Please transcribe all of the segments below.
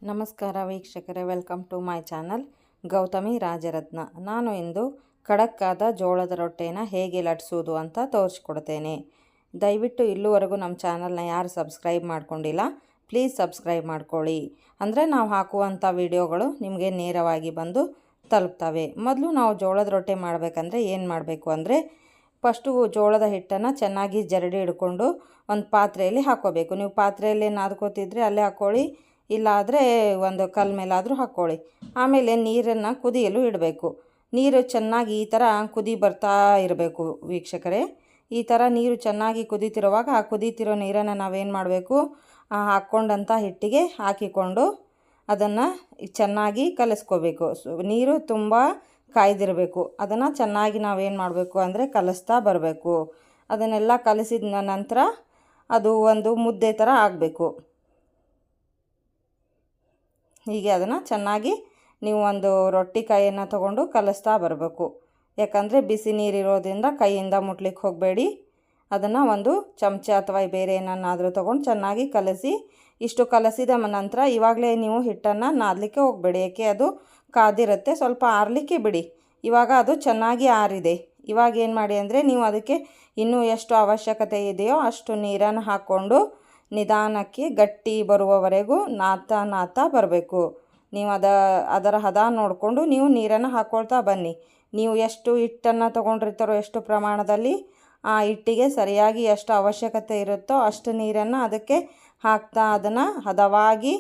ನಮಸ್ಕಾರ ವೀಕ್ಷಕರೇ, welcome to my channel Gautami Rajaratna. ನಾನು ಇಂದು ಖಡಕ್ಕಾದ ಜೋಳದ ರೊಟ್ಟೆನ ಹೇಗೆ ಲಟ್ಟಿಸೋದು ಅಂತ ತೋರಿಸ್ಕೊಡ್ತೇನೆ. ದಯವಿಟ್ಟು ಇಲ್ಲಿವರೆಗೂ ನಮ್ಮ ಚಾನಲ್ನ ಯಾರು ಸಬ್ಸ್ಕ್ರೈಬ್ ಮಾಡ್ಕೊಂಡಿಲ್ಲ, ಪ್ಲೀಸ್ ಸಬ್ಸ್ಕ್ರೈಬ್ ಮಾಡ್ಕೊಳ್ಳಿ. ಅಂದರೆ ನಾವು ಹಾಕುವಂಥ ವಿಡಿಯೋಗಳು ನಿಮಗೆ ನೇರವಾಗಿ ಬಂದು ತಲುಪ್ತವೆ. ಮೊದಲು ನಾವು ಜೋಳದ ರೊಟ್ಟೆ ಮಾಡಬೇಕಂದ್ರೆ ಏನು ಮಾಡಬೇಕು ಅಂದರೆ, ಫಸ್ಟು ಜೋಳದ ಹಿಟ್ಟನ್ನು ಚೆನ್ನಾಗಿ ಜರಡಿ ಹಿಡ್ಕೊಂಡು ಒಂದು ಪಾತ್ರೆಯಲ್ಲಿ ಹಾಕ್ಕೋಬೇಕು. ನೀವು ಪಾತ್ರೆಯಲ್ಲಿ ನಾದ್ಕೋತಿದ್ರೆ ಅಲ್ಲೇ ಹಾಕ್ಕೊಳ್ಳಿ, ಇಲ್ಲಾದರೆ ಒಂದು ಕಲ್ ಮೇಲಾದರೂ ಹಾಕ್ಕೊಳ್ಳಿ. ಆಮೇಲೆ ನೀರನ್ನು ಕುದಿಯಲು ಇಡಬೇಕು. ನೀರು ಚೆನ್ನಾಗಿ ಈ ಥರ ಕುದಿ ಬರ್ತಾ ಇರಬೇಕು ವೀಕ್ಷಕರೇ. ಈ ಥರ ನೀರು ಚೆನ್ನಾಗಿ ಕುದೀತಿರುವಾಗ ಆ ಕುದೀತಿರೋ ನೀರನ್ನು ನಾವೇನು ಮಾಡಬೇಕು, ಹಾಕ್ಕೊಂಡಂಥ ಹಿಟ್ಟಿಗೆ ಹಾಕಿಕೊಂಡು ಅದನ್ನು ಚೆನ್ನಾಗಿ ಕಲಿಸ್ಕೋಬೇಕು. ನೀರು ತುಂಬ ಕಾಯ್ದಿರಬೇಕು. ಅದನ್ನು ಚೆನ್ನಾಗಿ ನಾವೇನು ಮಾಡಬೇಕು ಅಂದರೆ ಕಲಿಸ್ತಾ ಬರಬೇಕು. ಅದನ್ನೆಲ್ಲ ಕಲಿಸಿದ ನಂತರ ಅದು ಒಂದು ಮುದ್ದೆ ಥರ ಆಗಬೇಕು. ಹೀಗೆ ಅದನ್ನು ಚೆನ್ನಾಗಿ ನೀವು ಒಂದು ರೊಟ್ಟಿ ಕೈಯನ್ನು ತಗೊಂಡು ಕಲಿಸ್ತಾ ಬರಬೇಕು. ಯಾಕಂದರೆ ಬಿಸಿ ನೀರಿರೋದ್ರಿಂದ ಕೈಯಿಂದ ಮುಟ್ಲಿಕ್ಕೆ ಹೋಗಬೇಡಿ. ಅದನ್ನು ಒಂದು ಚಮಚ ಅಥವಾ ಬೇರೆ ಏನನ್ನಾದರೂ ತೊಗೊಂಡು ಚೆನ್ನಾಗಿ ಕಲಸಿ. ಇಷ್ಟು ಕಲಸಿದ ನಂತರ ಇವಾಗಲೇ ನೀವು ಹಿಟ್ಟನ್ನು ನಾದಲಿಕ್ಕೆ ಹೋಗಬೇಡಿ, ಏಕೆ ಅದು ಕಾದಿರುತ್ತೆ. ಸ್ವಲ್ಪ ಆರಲಿಕ್ಕೆ ಬಿಡಿ. ಇವಾಗ ಅದು ಚೆನ್ನಾಗಿ ಆರಿದೆ. ಇವಾಗ ಏನು ಮಾಡಿ ಅಂದರೆ, ನೀವು ಅದಕ್ಕೆ ಇನ್ನೂ ಎಷ್ಟು ಅವಶ್ಯಕತೆ ಇದೆಯೋ ಅಷ್ಟು ನೀರನ್ನು ಹಾಕ್ಕೊಂಡು ನಿಧಾನಕ್ಕೆ ಗಟ್ಟಿ ಬರುವವರೆಗೂ ನಾದ್ತಾ ಬರಬೇಕು. ನೀವು ಅದರ ಹದ ನೋಡಿಕೊಂಡು ನೀವು ನೀರನ್ನು ಹಾಕ್ಕೊಳ್ತಾ ಬನ್ನಿ. ನೀವು ಎಷ್ಟು ಹಿಟ್ಟನ್ನು ತೊಗೊಂಡಿರ್ತಾರೋ, ಎಷ್ಟು ಪ್ರಮಾಣದಲ್ಲಿ ಆ ಹಿಟ್ಟಿಗೆ ಸರಿಯಾಗಿ ಎಷ್ಟು ಅವಶ್ಯಕತೆ ಇರುತ್ತೋ ಅಷ್ಟು ನೀರನ್ನು ಅದಕ್ಕೆ ಹಾಕ್ತಾ ಅದನ್ನು ಹದವಾಗಿ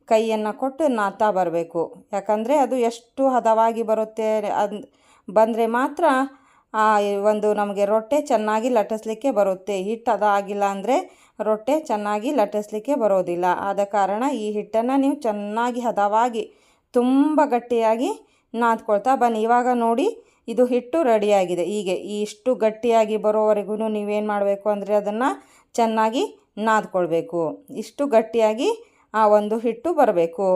ಕೈಯನ್ನು ಕೊಟ್ಟು ನಾದ್ತಾ ಬರಬೇಕು. ಯಾಕಂದರೆ ಅದು ಎಷ್ಟು ಹದವಾಗಿ ಬರುತ್ತೆ ಬಂದರೆ ಮಾತ್ರ ಒಂದು ನಮಗೆ ರೊಟ್ಟೆ ಚೆನ್ನಾಗಿ ಲಟ್ಟಿಸ್ಲಿಕ್ಕೆ ಬರುತ್ತೆ. ಹಿಟ್ಟು ಹದ ಆಗಿಲ್ಲ ಅಂದರೆ ರೊಟ್ಟೆ ಚೆನ್ನಾಗಿ ಲಟ್ಟಿಸ್ಲಿಕ್ಕೆ ಬರೋದಿಲ್ಲ. ಆದ ಕಾರಣ ಈ ಹಿಟ್ಟನ್ನು ನೀವು ಚೆನ್ನಾಗಿ ಹದವಾಗಿ ತುಂಬ ಗಟ್ಟಿಯಾಗಿ ನಾದ್ಕೊಳ್ತಾ ಬನ್ನಿ. ಇವಾಗ ನೋಡಿ, ಇದು ಹಿಟ್ಟು ರೆಡಿಯಾಗಿದೆ. ಹೀಗೆ ಇಷ್ಟು ಗಟ್ಟಿಯಾಗಿ ಬರೋವರೆಗೂ ನೀವೇನು ಮಾಡಬೇಕು ಅಂದರೆ ಅದನ್ನು ಚೆನ್ನಾಗಿ ನಾದ್ಕೊಳ್ಬೇಕು. ಇಷ್ಟು ಗಟ್ಟಿಯಾಗಿ ಆ ಒಂದು ಹಿಟ್ಟು ಬರಬೇಕು.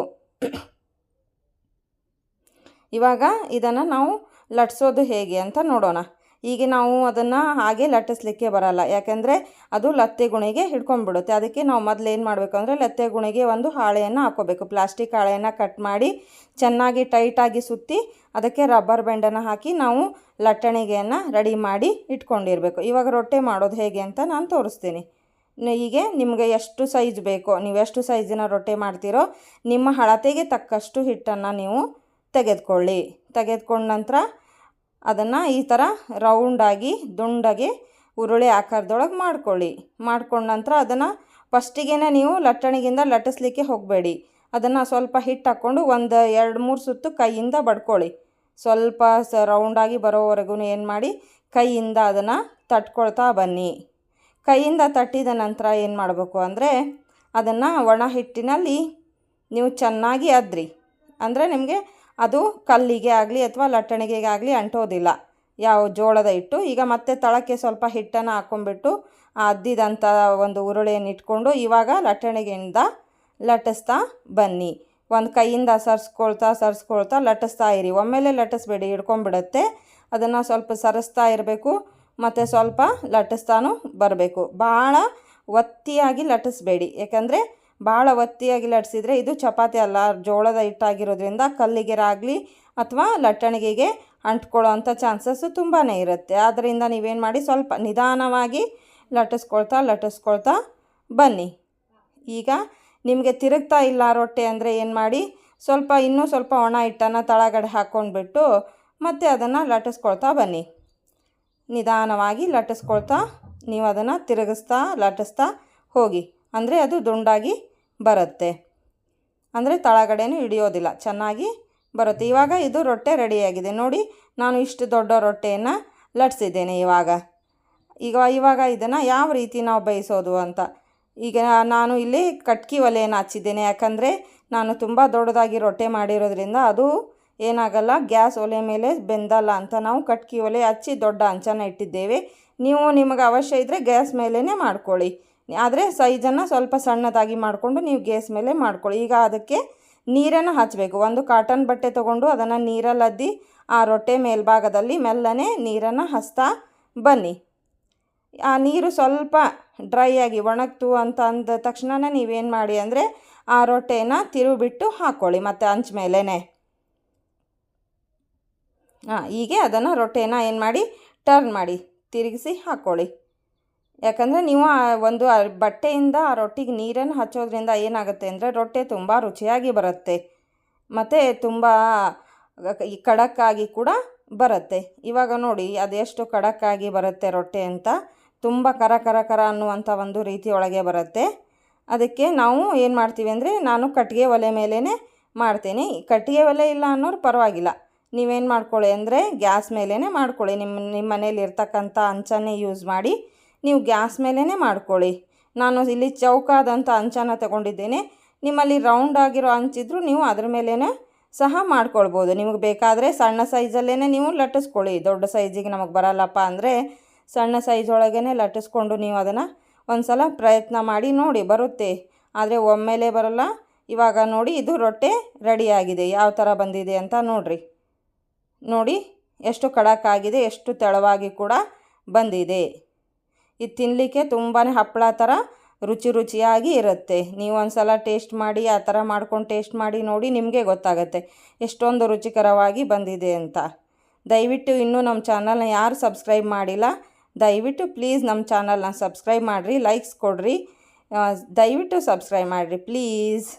ಇವಾಗ ಇದನ್ನು ನಾವು ಲಟ್ಟಿಸೋದು ಹೇಗೆ ಅಂತ ನೋಡೋಣ. ಈಗ ನಾವು ಅದನ್ನು ಹಾಗೆ ಲಟ್ಟಿಸ್ಲಿಕ್ಕೆ ಬರಲ್ಲ, ಯಾಕೆಂದರೆ ಅದು ಲತ್ತೆ ಗುಣಿಗೆ ಹಿಡ್ಕೊಂಡ್ಬಿಡುತ್ತೆ. ಅದಕ್ಕೆ ನಾವು ಮೊದಲು ಏನು ಮಾಡಬೇಕು ಅಂದರೆ, ಲತ್ತೆ ಗುಣಿಗೆ ಒಂದು ಹಾಳೆಯನ್ನು ಹಾಕ್ಕೋಬೇಕು. ಪ್ಲಾಸ್ಟಿಕ್ ಹಾಳೆಯನ್ನು ಕಟ್ ಮಾಡಿ ಚೆನ್ನಾಗಿ ಟೈಟಾಗಿ ಸುತ್ತಿ ಅದಕ್ಕೆ ರಬ್ಬರ್ ಬ್ಯಾಂಡನ್ನು ಹಾಕಿ ನಾವು ಲಟ್ಟಣಿಗೆಯನ್ನು ರೆಡಿ ಮಾಡಿ ಇಟ್ಕೊಂಡಿರಬೇಕು. ಇವಾಗ ರೊಟ್ಟೆ ಮಾಡೋದು ಹೇಗೆ ಅಂತ ನಾನು ತೋರಿಸ್ತೀನಿ. ಹೀಗೆ ನಿಮಗೆ ಎಷ್ಟು ಸೈಜ್ ಬೇಕೋ, ನೀವು ಎಷ್ಟು ಸೈಜಿನ ರೊಟ್ಟೆ ಮಾಡ್ತೀರೋ ನಿಮ್ಮ ಅಳತೆಗೆ ತಕ್ಕಷ್ಟು ಹಿಟ್ಟನ್ನು ನೀವು ತೆಗೆದುಕೊಂಡ ನಂತರ ಅದನ್ನು ಈ ಥರ ರೌಂಡಾಗಿ ದುಂಡಗೆ ಉರುಳೆ ಆಕಾರದೊಳಗೆ ಮಾಡ್ಕೊಂಡ ನಂತರ ಅದನ್ನು ಫಸ್ಟಿಗೆ ನೀವು ಲಟ್ಟಣಿಗಿಂದ ಲಟ್ಟಿಸ್ಲಿಕ್ಕೆ ಹೋಗಬೇಡಿ. ಅದನ್ನು ಸ್ವಲ್ಪ ಹಿಟ್ಟು ಹಾಕ್ಕೊಂಡು ಒಂದು 2-3 ಸುತ್ತು ಕೈಯಿಂದ ಬಡ್ಕೊಳ್ಳಿ. ಸ್ವಲ್ಪ ರೌಂಡಾಗಿ ಬರೋವರೆಗೂ ಏನು ಮಾಡಿ ಕೈಯಿಂದ ಅದನ್ನು ತಟ್ಕೊಳ್ತಾ ಬನ್ನಿ. ಕೈಯಿಂದ ತಟ್ಟಿದ ನಂತರ ಏನು ಮಾಡಬೇಕು ಅಂದರೆ, ಅದನ್ನು ಒಣ ಹಿಟ್ಟಿನಲ್ಲಿ ನೀವು ಚೆನ್ನಾಗಿ ಅದ್ರಿ. ಅಂದರೆ ನಿಮಗೆ ಅದು ಕಲ್ಲಿಗೆ ಆಗಲಿ ಅಥವಾ ಲಟ್ಟಣಿಗೆಗೆ ಆಗಲಿ ಅಂಟೋದಿಲ್ಲ ಯಾವ ಜೋಳದ ಹಿಟ್ಟು. ಈಗ ಮತ್ತೆ ತಳಕ್ಕೆ ಸ್ವಲ್ಪ ಹಿಟ್ಟನ್ನು ಹಾಕ್ಕೊಂಡ್ಬಿಟ್ಟು ಅದ್ದಿದಂಥ ಒಂದು ಉರುಳೆಯನ್ನು ಇಟ್ಕೊಂಡು ಇವಾಗ ಲಟ್ಟಣಿಗೆಯಿಂದ ಲಟ್ಟಿಸ್ತಾ ಬನ್ನಿ. ಒಂದು ಕೈಯಿಂದ ಸರಿಸ್ಕೊಳ್ತಾ ಲಟ್ಟಿಸ್ತಾ ಇರಿ. ಒಮ್ಮೆಲೆ ಲಟ್ಟಿಸ್ಬೇಡಿ, ಹಿಡ್ಕೊಂಡ್ಬಿಡುತ್ತೆ. ಅದನ್ನು ಸ್ವಲ್ಪ ಸರಿಸ್ತಾ ಇರಬೇಕು ಮತ್ತು ಸ್ವಲ್ಪ ಲಟ್ಟಿಸ್ತಾನೂ ಬರಬೇಕು. ಭಾಳ ಒತ್ತಿಯಾಗಿ ಲಟ್ಟಿಸ್ಬೇಡಿ, ಯಾಕಂದರೆ ಭಾಳ ಒತ್ತಿಯಾಗಿ ಲಟ್ಟಿಸಿದರೆ ಇದು ಚಪಾತಿ ಅಲ್ಲ, ಜೋಳದ ಹಿಟ್ಟಾಗಿರೋದ್ರಿಂದ ಕಲ್ಲಿಗೆರಾಗಲಿ ಅಥವಾ ಲಟ್ಟಣಿಗೆಗೆ ಅಂಟ್ಕೊಳ್ಳೋ ಅಂಥ ಚಾನ್ಸಸ್ಸು ತುಂಬಾ ಇರುತ್ತೆ. ಆದ್ದರಿಂದ ನೀವೇನು ಮಾಡಿ ಸ್ವಲ್ಪ ನಿಧಾನವಾಗಿ ಲಟ್ಟಿಸ್ಕೊಳ್ತಾ ಬನ್ನಿ. ಈಗ ನಿಮಗೆ ತಿರುಗ್ತಾ ಇಲ್ಲ ರೊಟ್ಟೆ ಅಂದರೆ ಏನು ಮಾಡಿ, ಇನ್ನೂ ಸ್ವಲ್ಪ ಒಣ ಹಿಟ್ಟನ್ನು ತಳಗಡೆ ಹಾಕ್ಕೊಂಡ್ಬಿಟ್ಟು ಮತ್ತೆ ಅದನ್ನು ಲಟ್ಟಿಸ್ಕೊಳ್ತಾ ಬನ್ನಿ. ನಿಧಾನವಾಗಿ ಲಟ್ಟಿಸ್ಕೊಳ್ತಾ ನೀವು ಅದನ್ನು ಲಟ್ಟಿಸ್ತಾ ಹೋಗಿ. ಅಂದರೆ ಅದು ದುಂಡಾಗಿ ಬರುತ್ತೆ, ಅಂದರೆ ತಳಗಡೆನೂ ಹಿಡಿಯೋದಿಲ್ಲ, ಚೆನ್ನಾಗಿ ಬರುತ್ತೆ. ಇವಾಗ ಇದು ರೊಟ್ಟೆ ರೆಡಿಯಾಗಿದೆ ನೋಡಿ. ನಾನು ಇಷ್ಟು ದೊಡ್ಡ ರೊಟ್ಟೆಯನ್ನು ಲಟ್ಟಿಸಿದ್ದೇನೆ. ಇವಾಗ ಇದನ್ನು ಯಾವ ರೀತಿ ನಾವು ಬೇಯಿಸೋದು ಅಂತ. ಈಗ ನಾನು ಇಲ್ಲಿ ಕಟ್ಗೆ ಒಲೆಯನ್ನು ಹಚ್ಚಿದ್ದೇನೆ, ಯಾಕಂದರೆ ನಾನು ತುಂಬ ದೊಡ್ಡದಾಗಿ ರೊಟ್ಟೆ ಮಾಡಿರೋದ್ರಿಂದ ಅದು ಏನಾಗಲ್ಲ, ಗ್ಯಾಸ್ ಒಲೆ ಮೇಲೆ ಬೆಂದಲ್ಲ ಅಂತ ನಾವು ಕಟ್ಗೆ ಒಲೆ ಹಚ್ಚಿ ದೊಡ್ಡ ಹಂಚನ್ನು ಇಟ್ಟಿದ್ದೇವೆ. ನೀವು ನಿಮಗೆ ಅವಶ್ಯ ಇದ್ದರೆ ಗ್ಯಾಸ್ ಮೇಲೇ ಮಾಡ್ಕೊಳ್ಳಿ, ಆದರೆ ಸೈಜನ್ನು ಸ್ವಲ್ಪ ಸಣ್ಣದಾಗಿ ಮಾಡಿಕೊಂಡು ನೀವು ಗ್ಯಾಸ್ ಮೇಲೆ ಮಾಡ್ಕೊಳ್ಳಿ. ಈಗ ಅದಕ್ಕೆ ನೀರನ್ನು ಹಚ್ಚಬೇಕು. ಒಂದು ಕಾಟನ್ ಬಟ್ಟೆ ತೊಗೊಂಡು ಅದನ್ನು ನೀರಲ್ಲಿ ಅದ್ದಿ ಆ ರೊಟ್ಟೆ ಮೇಲ್ಭಾಗದಲ್ಲಿ ಮೆಲ್ಲನೆ ನೀರನ್ನು ಹಚ್ತಾ ಬನ್ನಿ. ಆ ನೀರು ಸ್ವಲ್ಪ ಡ್ರೈ ಆಗಿ ಒಣಗ್ತು ಅಂತ ಅಂದ ತಕ್ಷಣ ನೀವೇನು ಮಾಡಿ ಅಂದರೆ, ಆ ರೊಟ್ಟೆನ ತಿರುಗಿಬಿಟ್ಟು ಹಾಕ್ಕೊಳ್ಳಿ ಮತ್ತು ಅಂಚು ಮೇಲೇ. ಹೀಗೆ ಅದನ್ನು ರೊಟ್ಟೆನ ಏನು ಮಾಡಿ ಟರ್ನ್ ಮಾಡಿ ತಿರುಗಿಸಿ ಹಾಕ್ಕೊಳ್ಳಿ. ಯಾಕಂದರೆ ನೀವು ಒಂದು ಬಟ್ಟೆಯಿಂದ ಆ ರೊಟ್ಟಿಗೆ ನೀರನ್ನು ಹಚ್ಚೋದ್ರಿಂದ ಏನಾಗುತ್ತೆ ಅಂದರೆ ರೊಟ್ಟೆ ತುಂಬ ರುಚಿಯಾಗಿ ಬರುತ್ತೆ ಮತ್ತು ತುಂಬ ಖಡಕ್ಕಾಗಿ ಕೂಡ ಬರುತ್ತೆ. ಇವಾಗ ನೋಡಿ ಅದೆಷ್ಟು ಖಡಕ್ಕಾಗಿ ಬರುತ್ತೆ ರೊಟ್ಟೆ ಅಂತ, ತುಂಬ ಕರ ಕರ ಕರ ಅನ್ನುವಂಥ ಒಂದು ರೀತಿ ಒಳಗೆ ಬರುತ್ತೆ. ಅದಕ್ಕೆ ನಾವು ಏನು ಮಾಡ್ತೀವಿ ಅಂದರೆ ನಾನು ಕಟ್ಟಿಗೆ ಒಲೆ ಮೇಲೇ ಮಾಡ್ತೀನಿ. ಕಟ್ಟಿಗೆ ಒಲೆ ಇಲ್ಲ ಅನ್ನೋರು ಪರವಾಗಿಲ್ಲ, ನೀವೇನು ಮಾಡ್ಕೊಳ್ಳಿ ಅಂದರೆ ಗ್ಯಾಸ್ ಮೇಲೇ ಮಾಡ್ಕೊಳ್ಳಿ. ನಿಮ್ಮ ಮನೇಲಿ ಇರ್ತಕ್ಕಂಥ ಹಂಚನ್ನೇ ಯೂಸ್ ಮಾಡಿ ನೀವು ಗ್ಯಾಸ್ ಮೇಲೇ ಮಾಡ್ಕೊಳ್ಳಿ. ನಾನು ಇಲ್ಲಿ ಚೌಕಾದಂಥ ಹಂಚನ್ನು ತಗೊಂಡಿದ್ದೇನೆ. ನಿಮ್ಮಲ್ಲಿ ರೌಂಡ್ ಆಗಿರೋ ಹಂಚಿದ್ರು ನೀವು ಅದ್ರ ಮೇಲೇ ಸಹ ಮಾಡ್ಕೊಳ್ಬೋದು. ನಿಮಗೆ ಬೇಕಾದರೆ ಸಣ್ಣ ಸೈಜಲ್ಲೇ ನೀವು ಲಟ್ಟಿಸ್ಕೊಳ್ಳಿ. ದೊಡ್ಡ ಸೈಜಿಗೆ ನಮಗೆ ಬರಲ್ಲಪ್ಪ ಅಂದರೆ ಸಣ್ಣ ಸೈಜ್ ಒಳಗೇ ಲಟ್ಟಿಸ್ಕೊಂಡು ನೀವು ಅದನ್ನು ಒಂದು ಸಲ ಪ್ರಯತ್ನ ಮಾಡಿ ನೋಡಿ, ಬರುತ್ತೆ. ಆದರೆ ಒಮ್ಮೆಲೇ ಬರಲ್ಲ. ಇವಾಗ ನೋಡಿ ಇದು ರೊಟ್ಟೆ ರೆಡಿಯಾಗಿದೆ. ಯಾವ ಥರ ಬಂದಿದೆ ಅಂತ ನೋಡಿ ಎಷ್ಟು ಖಡಕ್ಕಾಗಿದೆ, ಎಷ್ಟು ತೆಳುವಾಗಿ ಕೂಡ ಬಂದಿದೆ. ಇದು ತಿನ್ನಲಿಕ್ಕೆ ತುಂಬಾ ಹಪ್ಪಳ ಥರ ರುಚಿಯಾಗಿ ಇರುತ್ತೆ. ನೀವು ಒಂದು ಸಲ ಟೇಸ್ಟ್ ಮಾಡಿ, ಆ ಥರ ಮಾಡ್ಕೊಂಡು ಟೇಸ್ಟ್ ಮಾಡಿ ನೋಡಿ, ನಿಮಗೆ ಗೊತ್ತಾಗುತ್ತೆ ಎಷ್ಟೊಂದು ರುಚಿಕರವಾಗಿ ಬಂದಿದೆ ಅಂತ. ದಯವಿಟ್ಟು ಇನ್ನೂ ನಮ್ಮ ಚಾನಲ್ನ ಯಾರು ಸಬ್ಸ್ಕ್ರೈಬ್ ಮಾಡಿಲ್ಲ, ದಯವಿಟ್ಟು ಪ್ಲೀಸ್ ನಮ್ಮ ಚಾನಲ್ನ ಸಬ್ಸ್ಕ್ರೈಬ್ ಮಾಡಿರಿ, ಲೈಕ್ಸ್ ಕೊಡಿರಿ, ದಯವಿಟ್ಟು ಸಬ್ಸ್ಕ್ರೈಬ್ ಮಾಡಿರಿ ಪ್ಲೀಸ್.